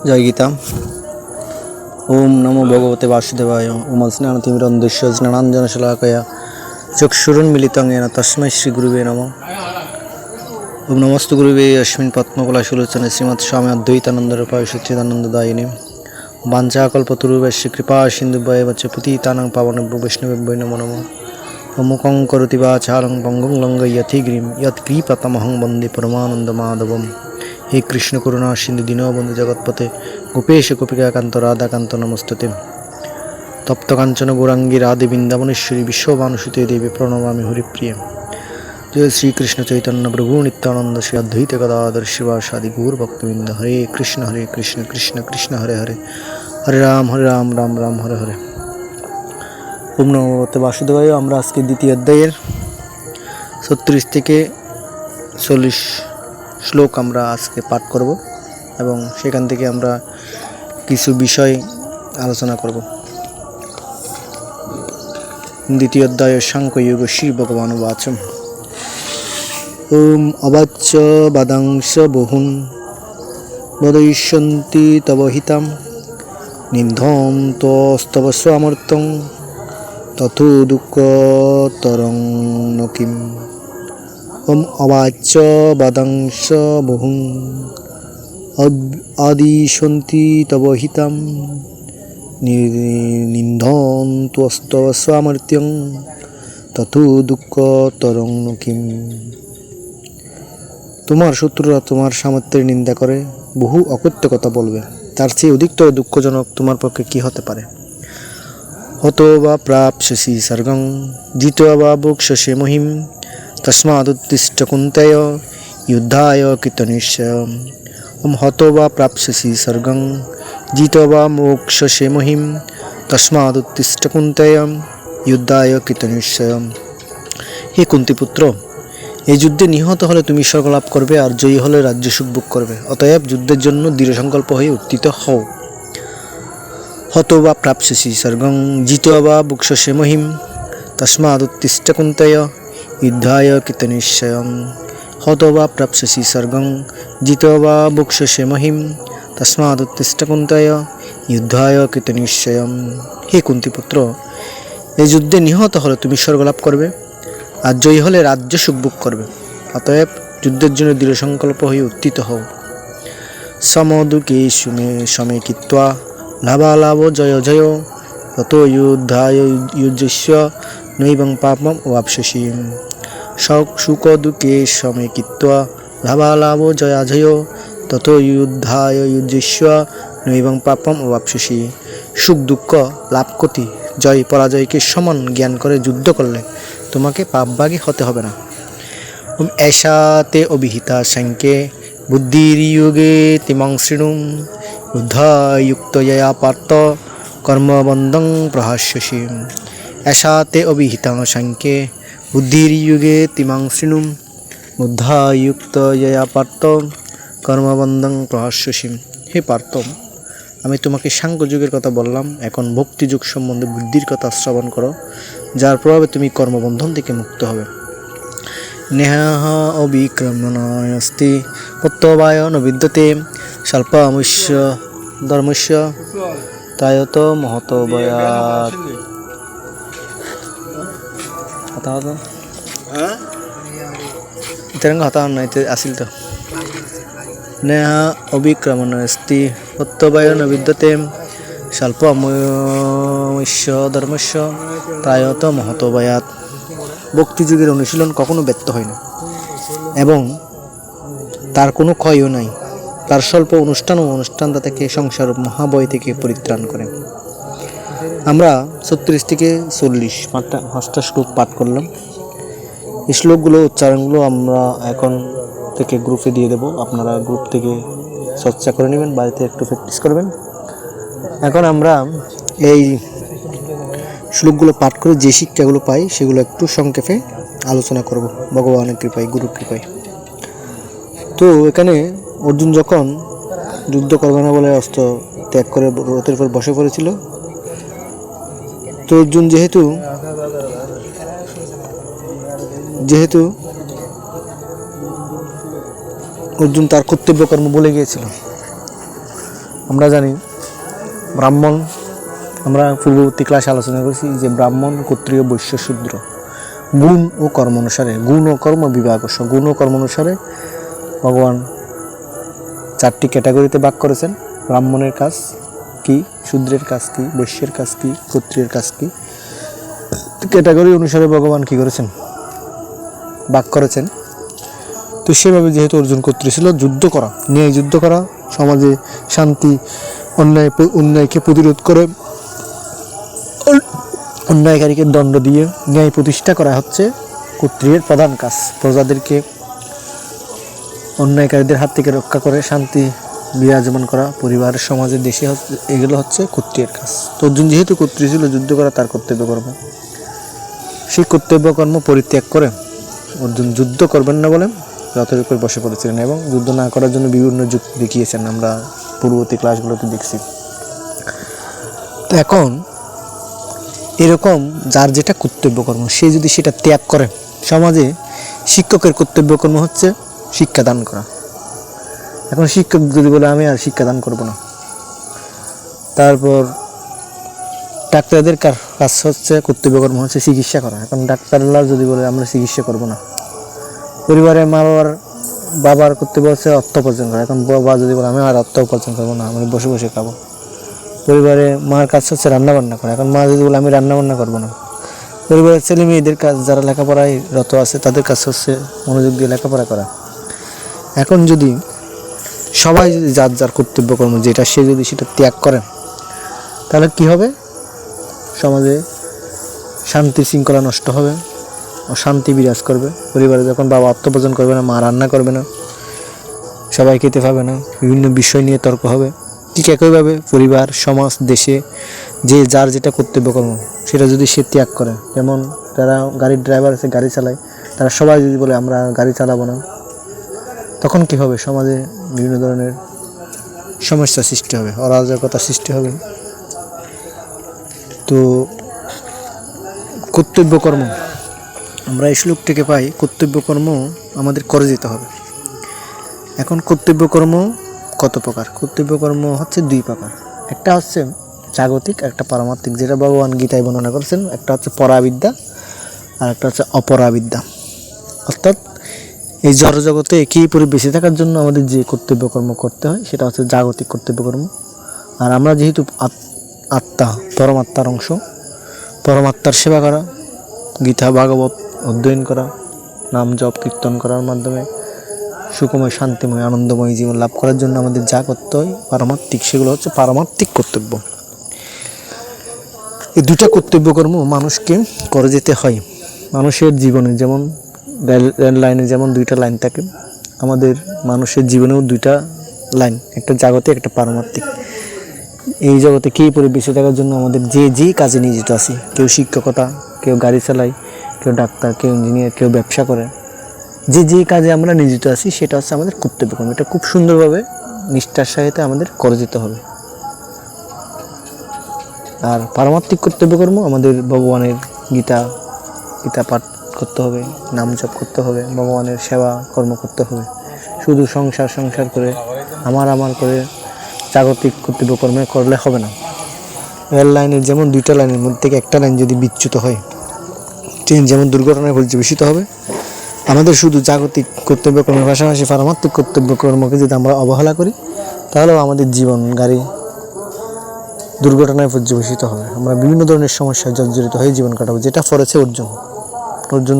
জয় গীতা। ওম নমো ভগবতে বাসুদেবায়। ওম স্নানতিমিরন্ধস্য স্নানাঞ্জনশলাকয়া চক্ষুরুন্মিলিतं येन তস্मै শ্রী গুরুবে নমঃ। ওম নমস্তু গুরুবে अस्मिन् পদ্মকলাশলোচনে শ্রীমৎ স্বামী অদ্বৈতানন্দরূপায় সচ্চিদানন্দদায়িনে বাঞ্ছাকল্পতরুভ্যশ্চ কৃপা সিন্ধুভ্যেব চ পতিতানাং পাবনেভ্যো বৈষ্ণবেভ্যো নমো নমঃ। মুখং করোতি বাচালং পঙ্গুং লঙ্ঘয়তি গিরিম यत्कृपातमहं वन्दे परमानन्दमाधवम्। हे कृष्ण करुणा सिंधु दीनबन्धु जगत्पते गोपेश गोपिकाकान्त राधाकान्त नमस्तुते। तप्त कांचन गौरांगी राधे वृंदावनेश्वरी विश्वभानुसुते देवी प्रणमामि हरिप्रिय। जय श्री कृष्ण चैतन्य प्रभु नित्यानंद श्री अद्वैत गदाधर शिवासादि गौर भक्तवृंद। हरे कृष्ण कृष्ण कृष्ण हरे हरे, हरे राम राम राम हरे हरे। ओम नमो भगवते वासुदेवाय। আমরা আজকে দ্বিতীয় অধ্যায়ের 36 থেকে 40 শ্লোক আমরা আজকে পাঠ করব এবং সেখান থেকে আমরা কিছু বিষয় আলোচনা করব। দ্বিতীয় অধ্যায় সাংখ্যযোগ শ্রী ভগবান বাচম। ওম অবাচ্য বাদাংশ বহুন বদয়িষ্যন্তি তব হিতাম নিন্ধম তস্তব স্বামর্থং তথু দুঃখতরং নকিম। ওম অবাচ্য বাদাংশ বহুং আদিশন্তি তব হিতাম নিন্ধন ত্বস্তব স্বামর্থ্যং তথু দুঃখতরং নকিম। তোমার শত্রুরা তোমার সামর্থ্যের নিন্দা করে, বহু অকথ্য কথা বলবে, তার চেয়ে অধিকতর দুঃখজনক তোমার পক্ষে কি হতে পারে। হতো বা প্রাপ্স্যসি স্বর্গং জিত্বা বা ভোক্ষ্যসি মহিম তস্মাদুত্তিষ্ঠ কুন্তয় যুদ্ধায় কৃতনিশ্চয়म्। ওম হতো বা প্রাপ্স্যসি স্বর্গং জিত্বা বা মোক্ষসে মহিম তস্মাদুত্তিষ্ঠ কুন্তয় যুদ্ধায় কৃতনিশ্চয়म्। হে কুন্তিপুত্র, এই যুদ্ধে নিহত হলে তুমি স্বর্গ লাভ করবে, আর জয়ী হলে রাজ্য সুখ ভোগ করবে। অতএব যুদ্ধের জন্য দৃঢ় সংকল্প হয়ে উত্থিত হও। হতো বা প্রাপ্স্যসি স্বর্গং জিত্বা বা ভোক্ষ্যসে মহিম তস্মাদুত্তিষ্ঠ কুন্তয় যুদ্ধায় কৃতনিশ্চয়म्। হতো বা প্রাপ্স্যসি স্বর্গং জিত্বা বা ভোক্ষ্যসে মহিম তস্মাদুত্তিষ্ঠ কুন্তয় যুদ্ধায় কৃতনিশ্চয়म्। হে কুন্তিপুত্র, এই যুদ্ধে নিহত হলে তুমি স্বর্গ লাভ করবে, আর জয়ী হলে রাজ্য সুখ ভোগ করবে। অতএব যুদ্ধের জন্য দৃঢ় সংকল্প হয়ে উত্থিত হও। সমদুঃখে সমে কৃত্বা লাভালাভ জয় জয় তত যুদ্ধায় যুজ্যস্য নৈবং পাপম অবাপ্স্যসি। সুখ দুঃখে সমে কৃত্বা লাভালাভ জয় জয় তত যুদ্ধায় যুজ্যস্য নৈবং পাপম অবাপ্স্যসি। সুখ দুঃখ লাভ ক্ষতি জয় পরাজয়কে সমান জ্ঞান করে যুদ্ধ করলে তোমাকে পাপভাগী হতে হবে না। এষাতে অভিহিতা সাংখ্যে বুদ্ধির্যোগে তিমাং শৃণুম বুদ্ধায়ুক্তয়া পার্থ কর্মবন্ধং প্রহাস্যসি। এষাতে অভিহিতা সাংখ্যে বুদ্ধির্যোগে তিমাং শৃণুম বুদ্ধায়ুক্তয়া পার্থ কর্মবন্ধং প্রহাস্যসি। হে পার্থ, আমি তোমাকে সাংখ্যযুগের কথা বললাম, এখন ভক্তিযুগ সম্বন্ধে বুদ্ধির কথা শ্রবণ করো, যার প্রভাবে তুমি কর্মবন্ধন থেকে মুক্ত হবে। নেহা অবিক্রমণায়স্তি প্রত্যবায় ন বিদ্যতে স্বল্পমস্য ধর্মস্য তায়ত মহত বয়াৎ। ইতরঙ্গ হতা নাই আসিল তো। নেহা অবিক্রমণায়স্তি প্রত্যবায় ন বিদ্যতে স্বল্পমস্য ধর্মস্য তায়ত মহত বয়াৎ। ভক্তিযুগের অনুশীলন কখনো ব্যর্থ হয় না এবং তার কোনো ক্ষয়ও নাই। তার স্বল্প অনুষ্ঠান ও অনুষ্ঠানটা থেকে সংসার মহাবয় থেকে পরিত্রাণ করে। আমরা 36 থেকে 40 5টা শ্লোক পাঠ করলাম। এই শ্লোকগুলো উচ্চারণগুলো আমরা এখন থেকে গ্রুপে দিয়ে দেব, আপনারা গ্রুপ থেকে চর্চা করে নেবেন, বাড়িতে একটু প্র্যাকটিস করবেন। এখন আমরা এই শ্লোকগুলো পাঠ করে যে শিক্ষাগুলো পাই সেগুলো একটু সংক্ষেপে আলোচনা করব ভগবানের কৃপায়, গুরুর কৃপায়। তো এখানে অর্জুন যখন যুদ্ধ করবে না বলে অস্ত্র ত্যাগ করে রথের উপর বসে পড়েছিল, তো অর্জুন যেহেতু অর্জুন তার কর্তব্য কর্ম বলে গিয়েছিল, আমরা জানি ব্রাহ্মণ, আমরা পূর্ববর্তী ক্লাসে আলোচনা করেছি যে ব্রাহ্মণ, ক্ষত্রিয়, বৈশ্য, শূদ্র গুণ ও কর্ম অনুসারে, গুণ ও কর্ম বিভাগ, গুণ ও কর্ম অনুসারে ভগবান 4টি ক্যাটাগরিতে ভাগ করেছেন। ব্রাহ্মণের কাজ কি, শূদ্রের কাজ কি, বৈশ্যের কাজ কি, ক্ষত্রিয়ের কাজ কি, ক্যাটাগরি অনুসারে ভগবান কি করেছেন, ভাগ করেছেন। তো সেভাবে যেহেতু অর্জুন ক্ষত্রিয় ছিল, যুদ্ধ করা, ন্যায় যুদ্ধ করা, সমাজে শান্তি, অন্যায়কে প্রতিরোধ করে অন্যায়কারীকে দণ্ড দিয়ে ন্যায় প্রতিষ্ঠা করা হচ্ছে ক্ষত্রিয়ের প্রধান কাজ। প্রজাদেরকে অন্যায়কারীদের হাত থেকে রক্ষা করে শান্তি বিরাজমান করা, পরিবারের, সমাজের, দেশে, এগুলো হচ্ছে ক্ষত্রিয়ের কাজ। তো অর্জুন যেহেতু ক্ষত্রিয় ছিল, যুদ্ধ করা তার কর্তব্যকর্ম। সেই কর্তব্যকর্ম পরিত্যাগ করে অর্জুন যুদ্ধ করবেন না বলে রথের উপর বসে পড়েছিলেন এবং যুদ্ধ না করার জন্য বিভিন্ন যুক্তি দেখিয়েছেন, আমরা পূর্ববর্তী ক্লাসগুলোতে দেখছি। তো এখন এরকম যার যেটা কর্তব্যকর্ম, সে যদি সেটা ত্যাগ করে, সমাজে শিক্ষকের কর্তব্যকর্ম হচ্ছে শিক্ষাদান করা। এখন শিক্ষক যদি বলে আমি আর শিক্ষাদান করব না, তারপর ডাক্তারদের কাজ হচ্ছে কর্তব্যকর্ম হচ্ছে চিকিৎসা করা। এখন ডাক্তাররা যদি বলে আমরা চিকিৎসা করব না, পরিবারে বাবার কর্তব্য হচ্ছে অর্থ উপার্জন করা। এখন বাবা যদি বলে আমি আর অর্থ উপার্জন করবো না, আমি বসে বসে খাবো। পরিবারে মার কাজ হচ্ছে রান্নাবান্না করা। এখন মা যদি বলে আমি রান্নাবান্না করবো না, পরিবারের ছেলে মেয়েদের কাজ, যারা লেখাপড়ায় রত আছে তাদের কাজ হচ্ছে মনোযোগ দিয়ে লেখাপড়া করা। এখন যদি সবাই যদি যার যার কর্তব্যকর্ম যেটা, সে যদি সেটা ত্যাগ করে, তাহলে কি হবে? সমাজে শান্তি শৃঙ্খলা নষ্ট হবে, অশান্তি বিরাজ করবে। পরিবারে যখন বাবা অর্থ উপার্জন করবে না, মা রান্না করবে না, সবাই খেতে পাবে না, বিভিন্ন বিষয় নিয়ে তর্ক হবে। ঠিক একইভাবে পরিবার, সমাজ, দেশে যে যার যেটা কর্তব্যকর্ম সেটা যদি সে ত্যাগ করে, যেমন যারা গাড়ির ড্রাইভার আছে, গাড়ি চালায়, তারা সবাই যদি বলে আমরা গাড়ি চালাবো না, তখন কি হবে? সমাজে বিভিন্ন ধরনের সমস্যা সৃষ্টি হবে, অরাজকতা সৃষ্টি হবে। তো কর্তব্যকর্ম আমরা এই শ্লোক থেকে পাই, কর্তব্যকর্ম আমাদের করে যেতে হবে। এখন কর্তব্যকর্ম কত প্রকার? কর্তব্যকর্ম হচ্ছে 2 প্রকার। একটা হচ্ছে জাগতিক, একটা পারমার্থিক, যেটা ভগবান গীতায় বর্ণনা করেছেন। একটা হচ্ছে পরাবিদ্যা আর একটা হচ্ছে অপরাবিদ্যা। অর্থাৎ এই জড়জগতে একই বেঁচে থাকার জন্য আমাদের যে কর্তব্যকর্ম করতে হয় সেটা হচ্ছে জাগতিক কর্তব্যকর্ম। আর আমরা যেহেতু আত্মা, পরমাত্মার অংশ, পরমাত্মার সেবা করা, গীতা ভাগবত অধ্যয়ন করা, নাম জপ কীর্তন করার মাধ্যমে সুখময়, শান্তিময়, আনন্দময় জীবন লাভ করার জন্য আমাদের যা করতে হয় পারমার্থিক, সেগুলো হচ্ছে পারমার্থিক কর্তব্য। এই 2টা কর্তব্যকর্ম মানুষকে করে যেতে হয়। মানুষের জীবনে যেমন রেল লাইনে যেমন 2টা লাইন থাকে, আমাদের মানুষের জীবনেও 2টা লাইন, একটা জাগতিক, একটা পারমার্থিক। এই জগতে কী পরে বেঁচে থাকার জন্য আমাদের যে কাজে নিয়োজিত আছি, কেউ শিক্ষকতা, কেউ গাড়ি চালায়, কেউ ডাক্তার, কেউ ইঞ্জিনিয়ার, কেউ ব্যবসা করে, যে কাজে আমরা নিয়োজিত আছি সেটা হচ্ছে আমাদের কর্তব্যকর্ম। এটা খুব সুন্দরভাবে নিষ্ঠার সাথে আমাদের করে যেতে হবে। আর পারমার্থিক কর্তব্যকর্ম আমাদের ভগবানের গীতা পাঠ করতে হবে, নাম জপ করতে হবে, ভগবানের সেবা কর্ম করতে হবে। শুধু সংসার করে আমার করে জাগতিক কর্তব্যকর্মে করলে হবে না। রেল লাইনের যেমন 2টা লাইনের মধ্যে থেকে একটা লাইন যদি বিচ্যুত হয়, ট্রেন যেমন দুর্ঘটনায় পর্যবেসিত হবে, আমাদের শুধু জাগতিক কর্তব্যকর্মের পাশাপাশি পারমার্থিক কর্তব্যকর্মকে যদি আমরা অবহেলা করি, তাহলেও আমাদের জীবন গাড়ি দুর্ঘটনায় পর্যবেসিত হবে। আমরা বিভিন্ন ধরনের সমস্যায় জর্জরিত হয়ে জীবন কাটাবো, যেটা করেছে অর্জুন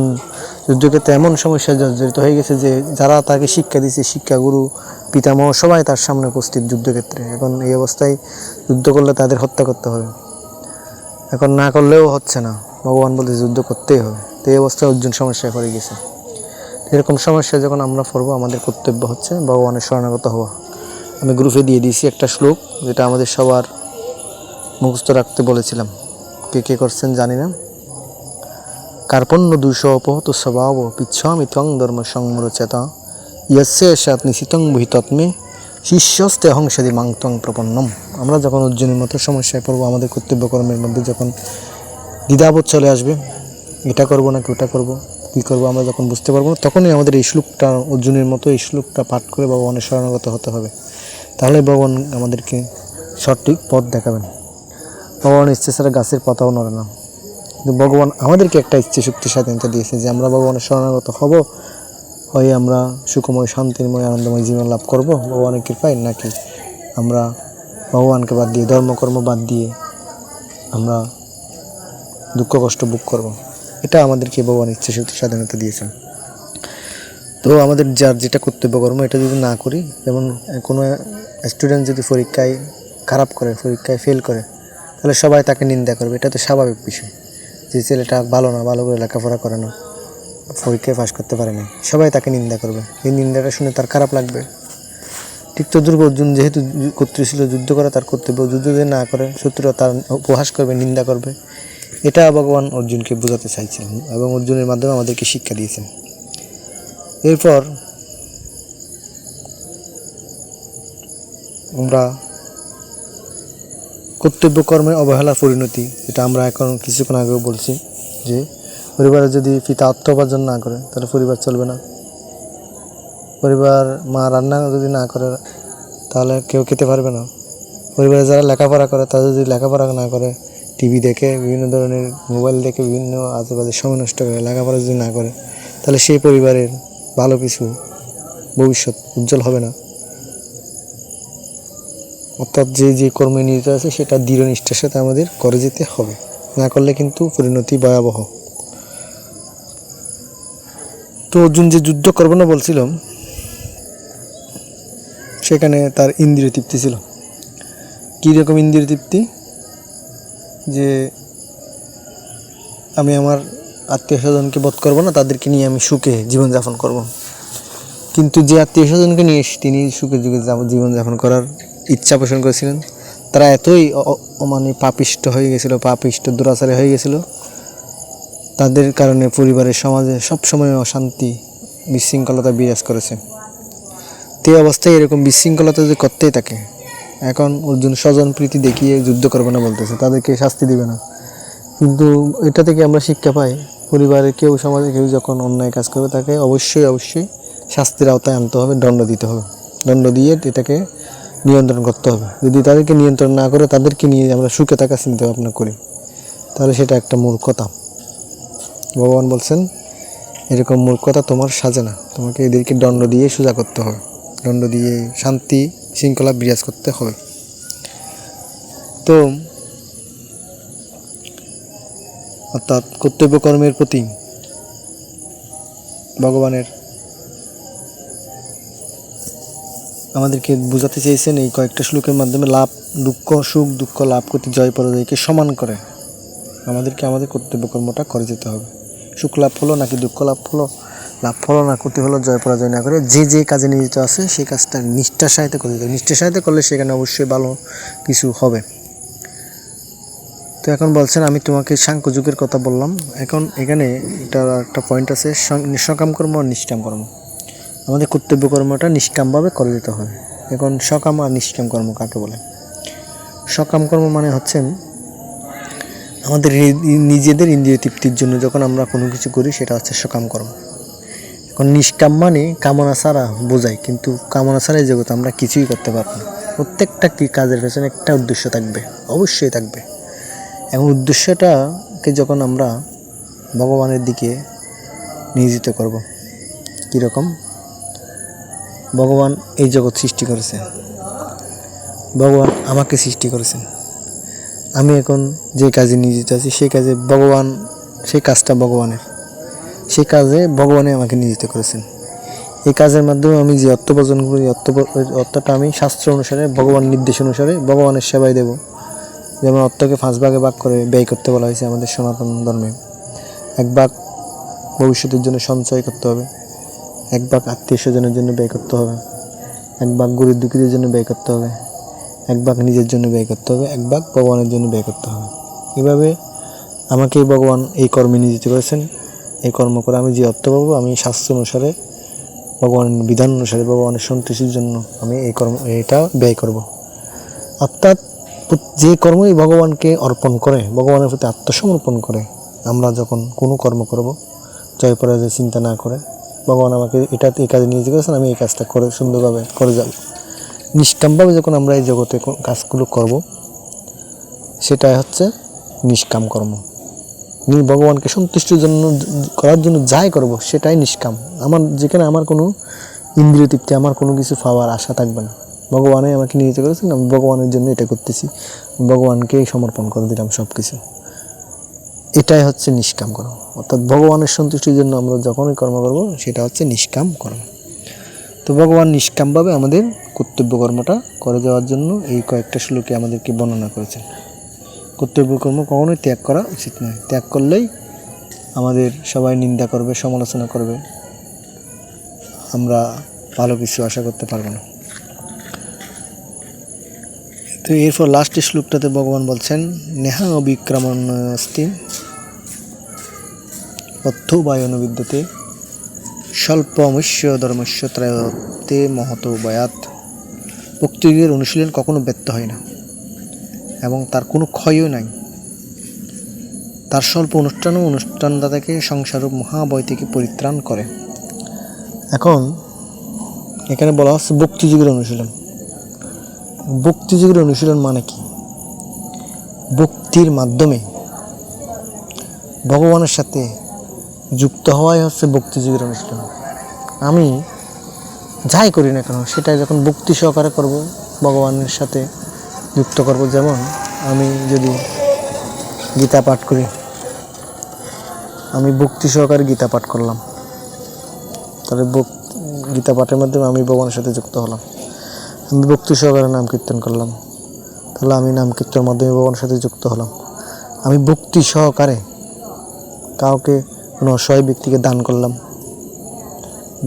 যুদ্ধক্ষেত্রে এমন সমস্যায় জর্জরিত হয়ে গেছে যে যারা তাকে শিক্ষা দিয়েছে, শিক্ষাগুরু, পিতামহ, সবাই তার সামনে উপস্থিত যুদ্ধক্ষেত্রে। এখন এই অবস্থায় যুদ্ধ করলে তাদের হত্যা করতে হবে, এখন না করলেও হচ্ছে না, ভগবান বলতে যুদ্ধ করতেই হবে। তো এই অবস্থায় অর্জুন সমস্যায় পড়ে গেছে। এরকম সমস্যায় যখন আমরা পড়বো, আমাদের কর্তব্য হচ্ছে ভগবানের শরণাগত হওয়া। আমি গ্রুপে দিয়ে দিয়েছি একটা শ্লোক, যেটা আমাদের সবার মুখস্থ রাখতে বলেছিলাম, কে করছেন জানি না। কার্পণ্য দূষ অপহত স্বভাব পিচ্ছামি ত্বং ধর্ম সংমরচেতা ইয়স্যে সাত নিশিতং বহিতত্মে শিষ্যস্তে অহংসাদি মাং ত্বং প্রপন্নম। আমরা যখন অর্জুনের মতো সমস্যায় পড়বো, আমাদের কর্তব্যকর্মের মধ্যে যখন দ্বিধাবোধ চলে আসবে, এটা করবো নাকি ওটা করবো, কী করবো আমরা যখন বুঝতে পারবো না, তখনই আমাদের এই শ্লোকটা, অর্জুনের মতো এই শ্লোকটা পাঠ করে ভগবানের শরণাগত হতে হবে। তাহলে ভগবান আমাদেরকে সঠিক পথ দেখাবেন। ভগবান ইচ্ছে ছাড়া গাছের পাতাও নড়ে না। কিন্তু ভগবান আমাদেরকে একটা ইচ্ছে শক্তি স্বাধীনতা দিয়েছে যে আমরা ভগবানের শরণাগত হব, হয় আমরা সুখময় শান্তিময় আনন্দময় জীবন লাভ করব ভগবানের কৃপায়, নাকি আমরা ভগবানকে বাদ দিয়ে ধর্মকর্ম বাদ দিয়ে আমরা দুঃখ কষ্ট ভোগ করব। এটা আমাদেরকে ভগবান ইচ্ছে শক্তি স্বাধীনতা দিয়েছেন। তো আমাদের যার যেটা কর্তব্য কর্ম এটা যদি না করি, যেমন কোনো স্টুডেন্ট যদি পরীক্ষায় খারাপ করে, পরীক্ষায় ফেল করে, তাহলে সবাই তাকে নিন্দা করবে। এটা তো স্বাভাবিক বিষয় যে ছেলেটা ভালো না, ভালো করে লেখাপড়া করে না, পরীক্ষায় পাশ করতে পারে না, সবাই তাকে নিন্দা করবে। এই নিন্দাটা শুনে তার খারাপ লাগবে। ঠিক তো অর্জুন যেহেতু কর্তৃ ছিল, যুদ্ধ করা তার কর্তব্য, যুদ্ধ যদি না করে শত্রুরা তার উপহাস করবে, নিন্দা করবে। এটা ভগবান অর্জুনকে বোঝাতে চাইছিলেন এবং অর্জুনের মাধ্যমে আমাদেরকে শিক্ষা দিয়েছেন। এরপর আমরা কর্তব্য কর্মে অবহেলার পরিণতি, এটা আমরা এখন কিছুক্ষণ আগেও বলছি যে পরিবারে যদি পিতা অর্থ উপার্জন না করে তাহলে পরিবার চলবে না। পরিবার মা রান্না যদি না করে তাহলে কেউ খেতে পারবে না। পরিবারে যারা লেখাপড়া করে তারা যদি লেখাপড়া না করে, টিভি দেখে, বিভিন্ন ধরনের মোবাইল দেখে বিভিন্ন আজেবাজে সময় নষ্ট করে, লেখাপড়া যদি না করে, তাহলে সেই পরিবারের ভালো কিছু ভবিষ্যৎ উজ্জ্বল হবে না। অর্থাৎ যে যে কর্মে নিয়োজিত আছে সেটা দৃঢ় নিষ্ঠার সাথে আমাদের করে যেতে হবে, না করলে কিন্তু পরিণতি ভয়াবহ। তো অর্জুন যে যুদ্ধ করবে না বলছিলাম, সেখানে তার ইন্দ্রিয় তৃপ্তি ছিল। কীরকম ইন্দ্রিয় তৃপ্তি? যে আমি আমার আত্মীয় স্বজনকে বধ করবো না, তাদেরকে নিয়ে আমি সুখে জীবনযাপন করব। কিন্তু যে আত্মীয় স্বজনকে নিয়ে তিনি সুখে যুগে জীবনযাপন করার ইচ্ছা পোষণ করেছিলেন, তারা এতই মানে পাপিষ্ট হয়ে গেছিল, পাপিষ্ট দুরাচারী হয়ে গেছিল, তাদের কারণে পরিবারের সমাজে সবসময় অশান্তি বিশৃঙ্খলতা বিরাজ করেছে। তো এই অবস্থায় এরকম বিশৃঙ্খলতা যদি করতেই থাকে, এখন অর্জুন স্বজন প্রীতি দেখিয়ে যুদ্ধ করবে না বলতেছে, তাদেরকে শাস্তি দিবে না। কিন্তু এটা থেকে আমরা শিক্ষা পাই, পরিবারের কেউ, সমাজে কেউ যখন অন্যায় কাজ করবে তাকে অবশ্যই শাস্তির আওতায় আনতে হবে, দণ্ড দিতে হবে। দণ্ড দিয়ে এটাকে নিয়ন্ত্রণ করতে হবে। যদি তাদেরকে নিয়ন্ত্রণ না করে তাদেরকে নিয়ে আমরা সুখে থাকা চিন্তা ভাবনা করি, তাহলে সেটা একটা মূর্খতা। ভগবান বলছেন এরকম মূর্খতা তোমার সাজে না, তোমাকে এদেরকে দণ্ড দিয়ে সোজা করতে হবে, দণ্ড দিয়ে শান্তি শৃঙ্খলা বিরাজ করতে হবে। তো অর্থাৎ কর্তব্য কর্মের প্রতি ভগবানের আমাদেরকে বোঝাতে চেয়েছেন এই কয়েকটা শ্লোকের মাধ্যমে। লাভ দুঃখ, সুখ দুঃখ, লাভ ক্ষতি, জয় পরাজয়কে সমান করে আমাদেরকে আমাদের কর্তব্য কর্মটা করে যেতে হবে। সুখ লাভ হলো নাকি দুঃখ লাভ হলো, লাভ হলো না ক্ষতি হলো, জয় পরাজয় না করে যে যে কাজে নিয়োজিত আছে সেই কাজটা নিষ্ঠার সাথে করে দিতে হবে। নিষ্ঠার সাথে করলে সেখানে অবশ্যই ভালো কিছু হবে। তো এখন বলছেন আমি তোমাকে সাংখ্য যুগের কথা বললাম, এখন এখানে এটা একটা পয়েন্ট আছে, সকাম কর্ম আর নিষ্কাম কর্ম। আমাদের কর্তব্য কর্মটা নিষ্কামভাবে করে দিতে হবে। এখন সকাম আর নিষ্কাম কর্ম কাকে বলে? সকাম কর্ম মানে হচ্ছে আমাদের নিজেদের ইন্দ্রিয় তৃপ্তির জন্য যখন আমরা কোনো কিছু করি সেটা হচ্ছে সকাম কর্ম। এখন নিষ্কাম মানে কামনা ছাড়া বোঝায়, কিন্তু কামনা ছাড়া এই জগতে আমরা কিছুই করতে পারবো না। প্রত্যেকটা কাজের পেছনে একটা উদ্দেশ্য থাকবে, অবশ্যই থাকবে। এবং উদ্দেশ্যটাকে যখন আমরা ভগবানের দিকে নিয়োজিত করব, কীরকম? ভগবান এই জগৎ সৃষ্টি করেছে, ভগবান আমাকে সৃষ্টি করেছেন, আমি এখন যে কাজে নিয়োজিত আছি সেই কাজে ভগবান, সেই কাজটা ভগবানের, সেই কাজে ভগবানে আমাকে নিয়োজিত করেছেন। এই কাজের মাধ্যমে আমি যে অর্থ উপার্জন করি, অর্থটা আমি শাস্ত্র অনুসারে, ভগবান নির্দেশ অনুসারে ভগবানের সেবায় দেব। যেমন অর্থকে 5 ভাগে ভাগ করে ব্যয় করতে বলা হয়েছে আমাদের সনাতন ধর্মে। 1 ভাগ ভবিষ্যতের জন্য সঞ্চয় করতে হবে, 1 ভাগ আত্মীয় স্বজনের জন্য ব্যয় করতে হবে, 1 ভাগ গরিব দুঃখীদের জন্য ব্যয় করতে হবে, 1 ভাগ নিজের জন্য ব্যয় করতে হবে, 1 ভাগ ভগবানের জন্য ব্যয় করতে হবে। এভাবে আমাকে ভগবান এই কর্মে নিয়োজিত করেছেন। এই কর্ম করে আমি যে অর্থ পাবো, আমি শাস্ত্র অনুসারে, ভগবানের বিধান অনুসারে, ভগবানের সন্তুষ্টির জন্য আমি এটা ব্যয় করব। অর্থাৎ যে কর্মই ভগবানকে অর্পণ করে, ভগবানের প্রতি আত্মসমর্পণ করে আমরা যখন কোনো কর্ম করব, জয় পরাজয় চিন্তা না করে, ভগবান আমাকে এই কাজে নিয়োজিত করেছেন, আমি এই কাজটা করে সুন্দরভাবে করে যাব, নিষ্কামভাবে যখন আমরা এই জগতে কাজগুলো করব, সেটাই হচ্ছে নিষ্কাম কর্ম। ভগবানকে সন্তুষ্টির জন্য করার জন্য যাই করব সেটাই নিষ্কাম। যেখানে আমার কোনো ইন্দ্রিয় তৃপ্তি, আমার কোনো কিছু পাওয়ার আশা থাকবে না। ভগবানই আমাকে নিয়োজিত করেছেন, আমি ভগবানের জন্য এটা করতেছি, ভগবানকে সমর্পণ করে দিলাম সব কিছু। এটাই হচ্ছে নিষ্কাম কর্ম। অর্থাৎ ভগবানের সন্তুষ্টির জন্য আমরা যখনই কর্ম করব সেটা হচ্ছে নিষ্কাম কর্ম। তো ভগবান নিষ্কামভাবে আমাদের কর্তব্য কর্মটা করে যাওয়ার জন্য এই কয়েকটা শ্লোকে আমাদেরকে বর্ণনা করেছেন। কর্তব্য কর্ম কখনোই ত্যাগ করা উচিত নয়। ত্যাগ করলেই আমাদের সবাই নিন্দা করবে, সমালোচনা করবে, আমরা ভালো কিছু আশা করতে পারবো না। তো এরপর লাস্ট শ্লোকটাতে ভগবান বলছেন, নেহা অবিক্রমণস্তি অর্থবায়ন বিদ্যতে স্বল্পমস্য ধর্মস্য ত্রয়তে মহত বয়াত। ভক্তিযোগের অনুশীলন কখনো ব্যর্থ হয় না এবং তার কোনো ক্ষয়ও নাই। তার স্বল্প অনুষ্ঠানও অনুষ্ঠানদাতাকে সংসারূপ মহাবয় থেকে পরিত্রাণ করে। এখন এখানে বলা হচ্ছে ভক্তিযোগের অনুশীলন। ভক্তিযোগের অনুশীলন মানে কি? ভক্তির মাধ্যমে ভগবানের সাথে যুক্ত হওয়াই হচ্ছে ভক্তিযোগের অনুশীলন। আমি যাই করি না কেন সেটাই যখন ভক্তি সহকারে করব, ভগবানের সাথে যুক্ত করব। যেমন আমি যদি গীতা পাঠ করি, আমি ভক্তি সহকারে গীতা পাঠ করলাম, তাহলে গীতা পাঠের মাধ্যমে আমি ভগবানের সাথে যুক্ত হলাম। আমি ভক্তি সহকারে নাম কীর্তন করলাম, তাহলে আমি নাম কীর্তনের মাধ্যমে ভগবানের সাথে যুক্ত হলাম। আমি ভক্তি সহকারে কাউকে কোনো অসহায় ব্যক্তিকে দান করলাম,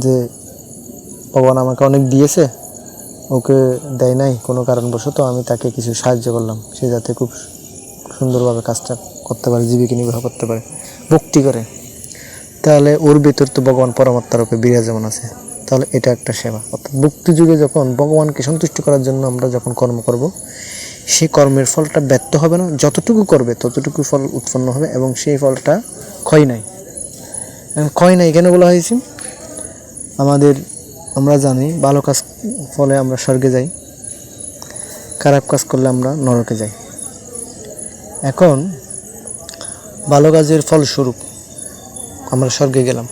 যে ভগবান আমাকে অনেক দিয়েছে, ওকে দেয় নাই কোনো কারণবশত, আমি তাকে কিছু সাহায্য করলাম, সে যাতে খুব সুন্দরভাবে কাজটা করতে পারে, জীবিকা নির্বাহ করতে পারে ভক্তি করে, তাহলে ওর ভেতর তো ভগবান পরমাত্মার রূপে বিরাজমান আছে। তাহলে এটা একটা সেবা। অর্থাৎ ভক্তি যুগে যখন ভগবানকে সন্তুষ্ট করার জন্য আমরা যখন কর্ম করব, সেই কর্মের ফলটা ব্যর্থ হবে না। যতটুকু করবে ততটুকু ফল উৎপন্ন হবে এবং সেই ফলটা ক্ষয় নাই। ক্ষয় নাই কেন বলা হয়েছে? আমরা জানি ভালো কাজ ফলে আমরা স্বর্গে যাই, খারাপ কাজ করলে আমরা নরকে যাই। এখন ভালো কাজের ফলস্বরূপ আমরা স্বর্গে গেলাম,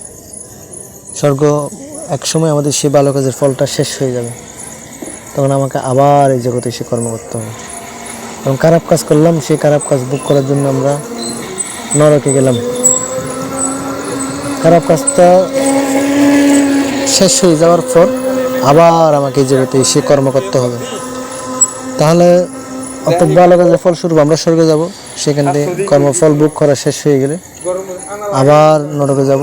স্বর্গ একসময় আমাদের সেই ভালো কাজের ফলটা শেষ হয়ে যাবে, তখন আমাকে আবার এই জগতে এসে কর্ম করতে হবে। এবং খারাপ কাজ করলাম, সেই খারাপ কাজ ভোগ করার জন্য আমরা নরকে গেলাম, খারাপ কাজটা শেষ হয়ে যাওয়ার পর আবার আমাকে এই জগতে এসে কর্ম করতে হবে। তাহলে অর্থাৎ ভালো কাজের ফলস্বরূপ আমরা স্বর্গে যাব, সেখান থেকে কর্মফল ভোগ করা শেষ হয়ে গেলে আবার নরকে যাব,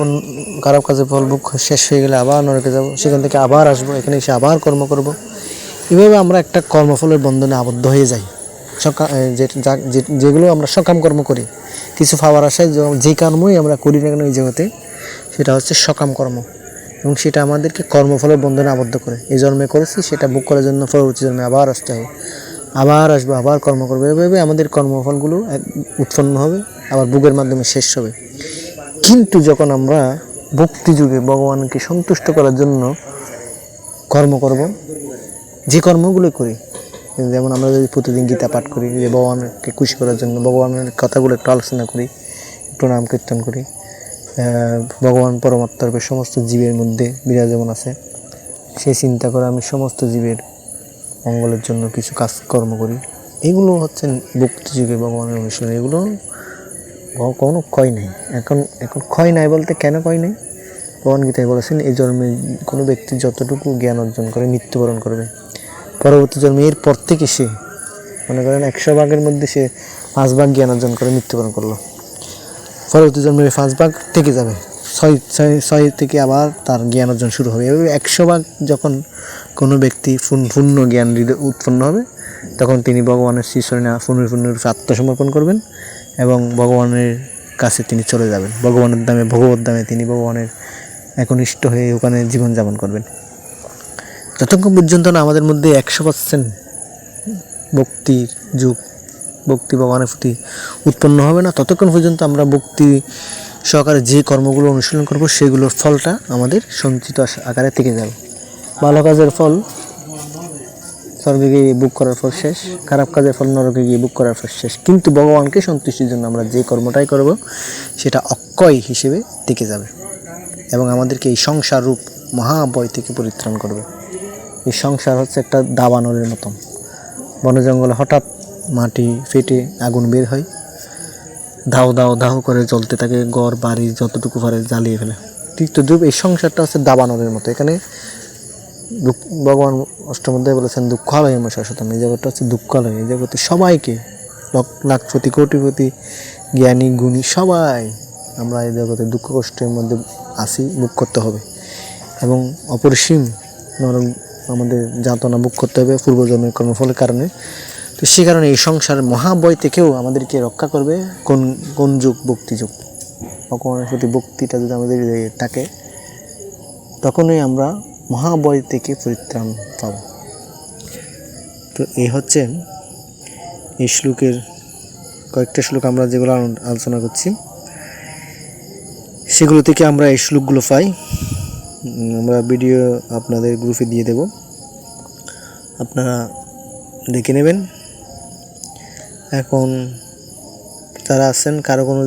খারাপ কাজের ফল ভোগ শেষ হয়ে গেলে আবার নরকে যাব, সেখান থেকে আবার আসবো, এখানে এসে আবার কর্ম করব। এভাবে আমরা একটা কর্মফলের বন্ধনে আবদ্ধ হয়ে যাই। যেগুলো আমরা সকাম কর্ম করি, কিছু পাওয়ার আশায় যে কর্মই আমরা করি না কেন এই জগতে, সেটা হচ্ছে সকাম কর্ম এবং সেটা আমাদেরকে কর্মফলের বন্ধনে আবদ্ধ করে। এই জন্মে করেছি, সেটা ভোগ করার জন্য পরবর্তী জন্মে আবার আসতে হবে, আবার আসবো, আবার কর্ম করবো। এভাবে আমাদের কর্মফলগুলো উৎপন্ন হবে, আবার ভোগের মাধ্যমে শেষ হবে। কিন্তু যখন আমরা ভক্তি যুগে ভগবানকে সন্তুষ্ট করার জন্য কর্ম করব, যে কর্মগুলো করি, যেমন আমরা যদি প্রতিদিন গীতা পাঠ করি, যে ভগবানকে খুশি করার জন্য ভগবানের কথাগুলো একটু আলোচনা করি, একটু নাম কীর্তন করি, ভগবান পরমাত্মার সমস্ত জীবের মধ্যে বিরাজমান আছে, সেই চিন্তা করে আমি সমস্ত জীবের মঙ্গলের জন্য কিছু কাজকর্ম করি, এগুলো হচ্ছে ভক্তি যুগে ভগবানের অনুশীলন। এগুলো কোনো ক্ষয় নেই। এখন ক্ষয় নাই বলতে কেন ক্ষয় নেই? ভগবান গীতায় বলেছেন, এই জন্মে কোনো ব্যক্তি যতটুকু জ্ঞান অর্জন করে মৃত্যুবরণ করবে, পরবর্তী জন্মে এর পর থেকে সে মনে করেন 100 ভাগের মধ্যে সে 5 ভাগ জ্ঞান অর্জন করে মৃত্যুবরণ করলো, পরবর্তী জন্মে 5 ভাগ থেকে যাবে, 6 থেকে আবার তার জ্ঞান অর্জন শুরু হবে। এভাবে 100 ভাগ যখন কোনো ব্যক্তি পূর্ণ জ্ঞান উৎপন্ন হবে, তখন তিনি ভগবানের শ্রীচরণে পূর্ণরূপে আত্মসমর্পণ করবেন এবং ভগবানের কাছে তিনি চলে যাবেন। ভগবানের দামে, ভগবত দামে তিনি ভগবানের একনিষ্ঠ হয়ে ওখানে জীবনযাপন করবেন। যতক্ষণ পর্যন্ত না আমাদের মধ্যে 100% ভক্তির যুগ, ভক্তি ভগবানের প্রতি উৎপন্ন হবে না, ততক্ষণ পর্যন্ত আমরা ভক্তি সহকারে যে কর্মগুলো অনুশীলন করব, সেগুলোর ফলটা আমাদের সঞ্চিত আকারে থেকে যাবে। ভালো কাজের ফল স্বর্গে গিয়ে বুক করার পর শেষ, খারাপ কাজের ফল নরকে গিয়ে বুক করার পর শেষ। কিন্তু ভগবানকে সন্তুষ্টির জন্য আমরা যে কর্মটাই করব সেটা অক্ষয় হিসেবে থেকে যাবে এবং আমাদেরকে এই সংসার রূপ মহাবয় থেকে পরিত্রাণ করবে। এই সংসার হচ্ছে একটা দাবানলের মতন, বন জঙ্গলে হঠাৎ মাটি ফেটে আগুন বের হয়, দাও দাও দাও করে জ্বলতে থাকে, ঘর বাড়ি যতটুকু পারে জ্বালিয়ে ফেলে। ঠিক তো এই সংসারটা হচ্ছে দাবানলের মতো। এখানে ভগবান অষ্টমধ্যায় বলেছেন দুঃখালয় আমার শাশ্বতম। এই জগৎটা হচ্ছে দুঃখালয়। এই জগতে সবাইকে লাখপতি কোটিপতি জ্ঞানী গুণী সবাই আমরা এই জগতে দুঃখ কষ্টের মধ্যে আসি, ভোগ করতে হবে এবং অপরিসীম আমাদের যাতনা ভোগ করতে হবে পূর্বজন্মের কর্মফলের কারণে। তো সে কারণে এই সংসার মহাবয় থেকেও আমাদেরকে রক্ষা করবে কোন যুগ? ভক্তি যুগ। ভগবানের প্রতি ভক্তিটা যদি আমাদের থাকে তখনই আমরা মহাবয় থেকে পরিত্রাণ পাব। তো এই হচ্ছে এই শ্লোকের কয়েকটা শ্লোক আমরা যেগুলো আলোচনা করছি সেগুলো থেকে আমরা এই শ্লোকগুলো পাই। আমরা ভিডিও আপনাদের গ্রুপে দিয়ে দেব, আপনারা দেখে নেবেন। এখন যারা আছেন কারো কোনো